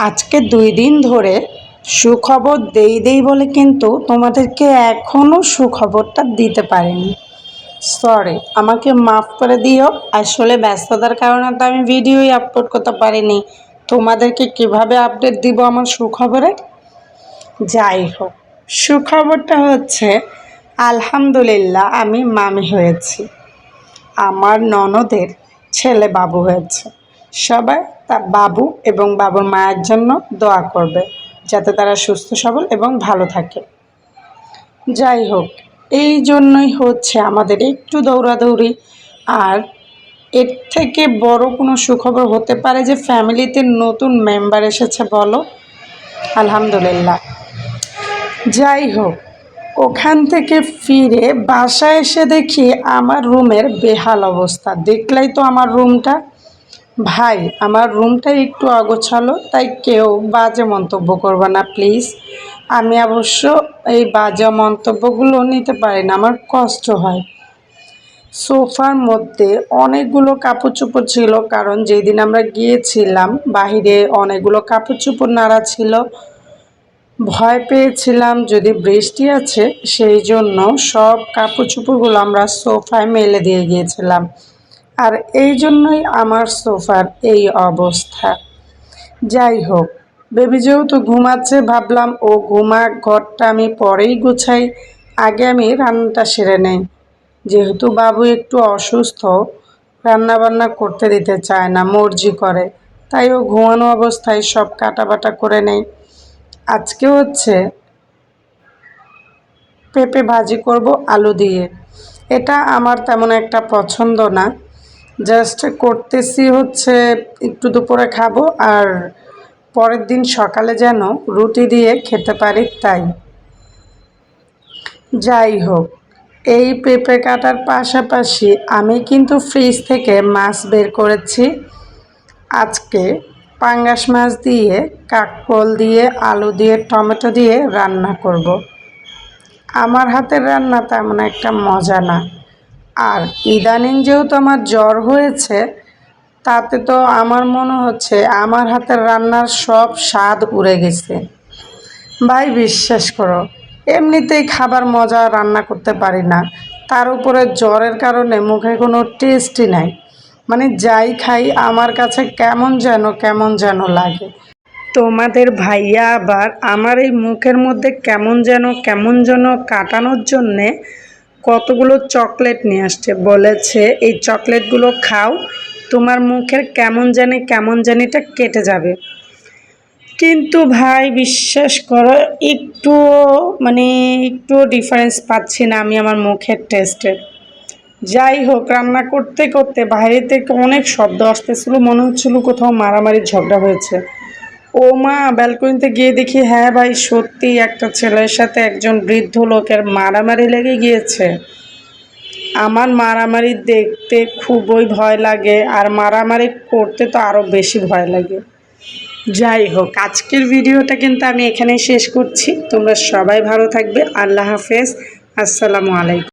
আজকে ২ দিন ধরে সুখবর দেই বলে কিন্তু তোমাদেরকে এখনও সুখবরটা দিতে পারিনি। সরি, আমাকে মাফ করে দিও। আসলে ব্যস্ততার কারণে তো আমি ভিডিওই আপলোড করতে পারিনি। তোমাদেরকে কিভাবে আপডেট দিব আমার সুখবরে? যাই হোক, সুখবরটা হচ্ছে আলহামদুলিল্লাহ আমি মামি হয়েছি। আমার ননদের ছেলে বাবু হয়েছে। সবাই তার বাবু এবং বাবুর মায়ের জন্য দোয়া করবে, যাতে তারা সুস্থ সবল এবং ভালো থাকে। যাই হোক, এই জন্যই হচ্ছে আমাদের একটু দৌড়াদৌড়ি। আর এর থেকে বড় কোনো সুখবর হতে পারে যে ফ্যামিলিতে নতুন মেম্বার এসেছে, বলো? আলহামদুলিল্লাহ। যাই হোক, ওখান থেকে ফিরে বাসায় এসে দেখি আমার রুমের বেহাল অবস্থা। দেখলেই তো আমার রুমটা। ভাই, আমার রুমটা একটু অগোছালো, তাই কেউ বাজে মন্তব্য করবে না প্লিজ। আমি অবশ্য এই বাজে মন্তব্যগুলো নিতে পারি না, আমার কষ্ট হয়। সোফার মধ্যে অনেকগুলো কাপড় চোপড় ছিল, কারণ যেদিন আমরা গিয়েছিলাম বাহিরে অনেকগুলো কাপড় চোপড় নাড়া ছিল। ভয় পেয়েছিলাম যদি বৃষ্টি আছে, সেই জন্য সব কাপড় চোপড়গুলো আমরা সোফায় মেলে দিয়ে গিয়েছিলাম। আর এই জন্যই আমার সোফার এই অবস্থা। যাই হোক, বেবি যেহেতু ঘুমাচ্ছে, ভাবলাম ও ঘুমাক, ঘরটা আমি পরেই গুছাই, আগে আমি রান্নাটা সেরে নেই। যেহেতু বাবু একটু অসুস্থ, রান্নাবান্না করতে দিতে চায় না, মর্জি করে, তাই ও ঘুমানো অবস্থায় সব কাটাবাটা করে নেই। আজকে হচ্ছে পেঁপে ভাজি করব আলু দিয়ে। এটা আমার তেমন একটা পছন্দ না, জাস্ট করতেছি হচ্ছে একটু দুপুরে খাবো আর পরের দিন সকালে যেন রুটি দিয়ে খেতে পারি, তাই। যাই হোক, এই পেঁপে কাটার পাশাপাশি আমি কিন্তু ফ্রিজ থেকে মাছ বের করেছি। আজকে পাঙ্গাস মাছ দিয়ে, কাঁকরোল দিয়ে, আলু দিয়ে, টমেটো দিয়ে রান্না করব। আমার হাতের রান্না তেমন একটা মজা না। আর ইদানিং যেহেতু আমার জ্বর হয়েছে, তাতে তো আমার মনে হচ্ছে আমার হাতের রান্নার সব স্বাদ উড়ে গেছে। ভাই বিশ্বাস করো, এমনিতেই খাবার মজা রান্না করতে পারি না, তার উপরে জ্বরের কারণে মুখে কোনো টেস্টই নাই। মানে যাই খাই আমার কাছে কেমন যেন লাগে। তোমাদের ভাইয়া আবার আমার এই মুখের মধ্যে কেমন যেন কাটানোর জন্যে কতগুলো চকলেট নিয়ে আসছে, বলেছে এই চকলেটগুলো খাও, তোমার মুখের কেমন জানিটা কেটে যাবে। কিন্তু ভাই বিশ্বাস করো, একটুও ডিফারেন্স পাচ্ছি না আমি আমার মুখের টেস্টে। যাই হোক, রান্না করতে করতে বাইরে থেকে অনেক শব্দ আসতেছিল, মনে হচ্ছিল কোথাও মারামারি ঝগড়া হয়েছে। ও মা, ব্যালকনিতে গিয়ে দেখি হ্যাঁ ভাই, সত্যি একটা ছেলের সাথে একজন বৃদ্ধ লোকের মারামারি লেগে গিয়েছে। আমার মারামারি দেখতে খুবই ভয় লাগে, আর মারামারি করতে তো আরও বেশি ভয় লাগে। যাই হোক, আজকের ভিডিওটা কিন্তু আমি এখানেই শেষ করছি। তোমরা সবাই ভালো থাকবে। আল্লাহ হাফেজ। আসসালামু আলাইকুম।